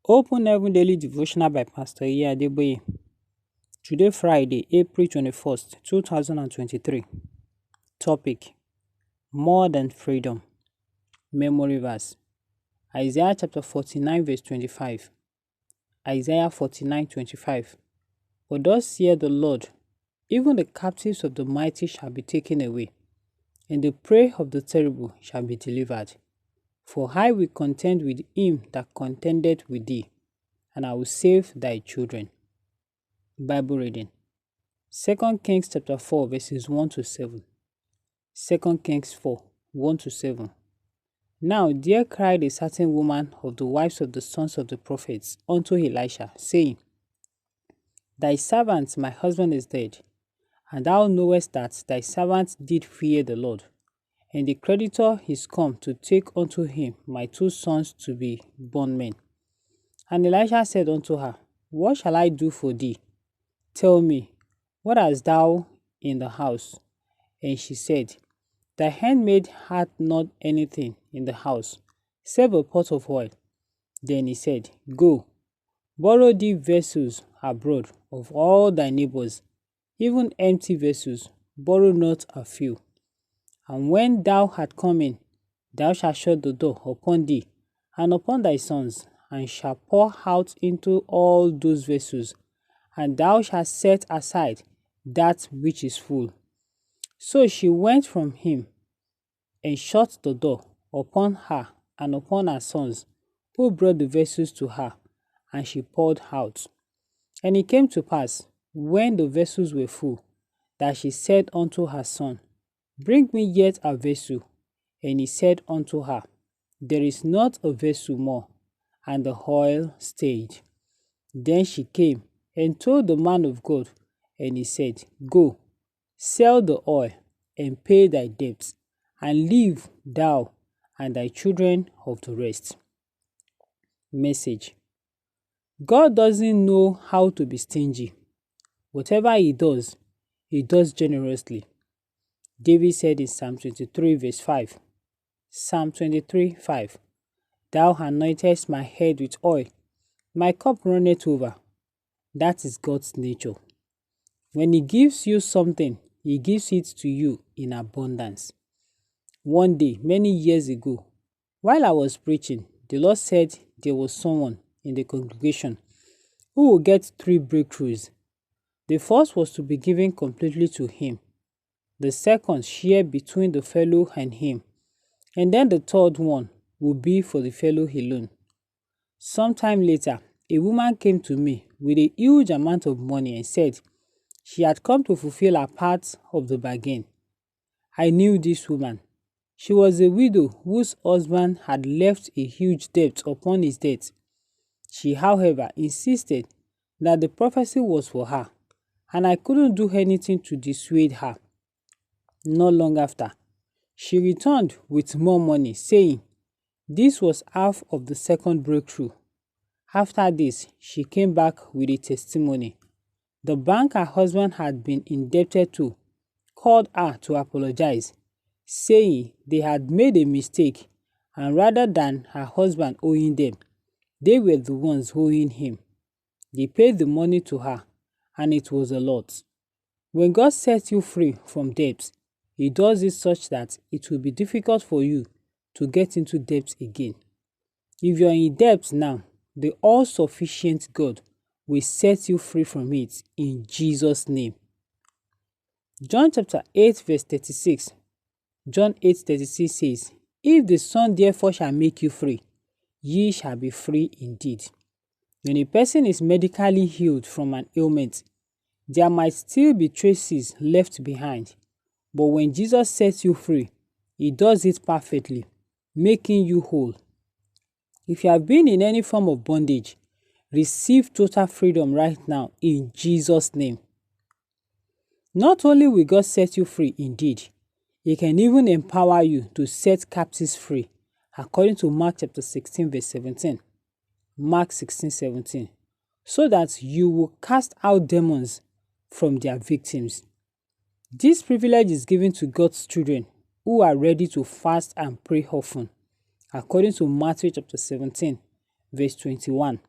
Open Heaven Daily Devotional by Pastor Adebayo. Today, Friday, April 21st, 2023. Topic: More than freedom. Memory verse: Isaiah chapter 49, verse 25. Isaiah 49:25. For thus saith the Lord, even the captives of the mighty shall be taken away, and the prey of the terrible shall be delivered. For I will contend with him that contended with thee, and I will save thy children. Bible reading: 2 Kings chapter 4, verses 1 to 7. 2 Kings 4, 1 to 7. Now there cried a certain woman of the wives of the sons of the prophets unto Elisha, saying, Thy servant my husband is dead, and thou knowest that thy servant did fear the Lord. And the creditor is come to take unto him my two sons to be bondmen. And Elisha said unto her, What shall I do for thee? Tell me, what hast thou in the house? And she said, Thy handmaid hath not anything in the house, save a pot of oil. Then he said, Go, borrow thee vessels abroad of all thy neighbors, even empty vessels, borrow not a few. And when thou art come in, thou shalt shut the door upon thee and upon thy sons, and shalt pour out into all those vessels, and thou shalt set aside that which is full. So she went from him, and shut the door upon her and upon her sons, who brought the vessels to her, and she poured out. And it came to pass, when the vessels were full, that she said unto her son, Bring me yet a vessel. And he said unto her, There is not a vessel more. And the oil stayed. Then she came and told the man of God, and he said, Go, sell the oil, and pay thy debts, and live thou and thy children of the rest. Message: God doesn't know how to be stingy. Whatever he does generously. David said in Psalm 23, verse 5, Psalm 23, 5, Thou anointest my head with oil, my cup runneth over. That is God's nature. When he gives you something, he gives it to you in abundance. One day, many years ago, while I was preaching, the Lord said there was someone in the congregation who would get 3 breakthroughs. The first was to be given completely to him. The second shared between the fellow and him. And then the third one would be for the fellow alone. Sometime later, a woman came to me with a huge amount of money and said she had come to fulfill her part of the bargain. I knew this woman. She was a widow whose husband had left a huge debt upon his death. She, however, insisted that the prophecy was for her, and I couldn't do anything to dissuade her. Not long after, she returned with more money, saying this was half of the second breakthrough. After this, she came back with a testimony. The bank her husband had been indebted to called her to apologize, saying they had made a mistake, and rather than her husband owing them, they were the ones owing him. They paid the money to her, and it was a lot. When God sets you free from debts, he does it such that it will be difficult for you to get into debt again. If you are in debt now, the all-sufficient God will set you free from it in Jesus' name. John chapter 8, verse 36. John 8:36 says, If the Son therefore shall make you free, ye shall be free indeed. When a person is medically healed from an ailment, there might still be traces left behind. But when Jesus sets you free, he does it perfectly, making you whole. If you have been in any form of bondage, receive total freedom right now in Jesus' name. Not only will God set you free indeed, he can even empower you to set captives free, according to Mark chapter 16, verse 17. Mark 16:17. So that you will cast out demons from their victims. This privilege is given to God's children who are ready to fast and pray often, according to Matthew chapter 17, verse 21.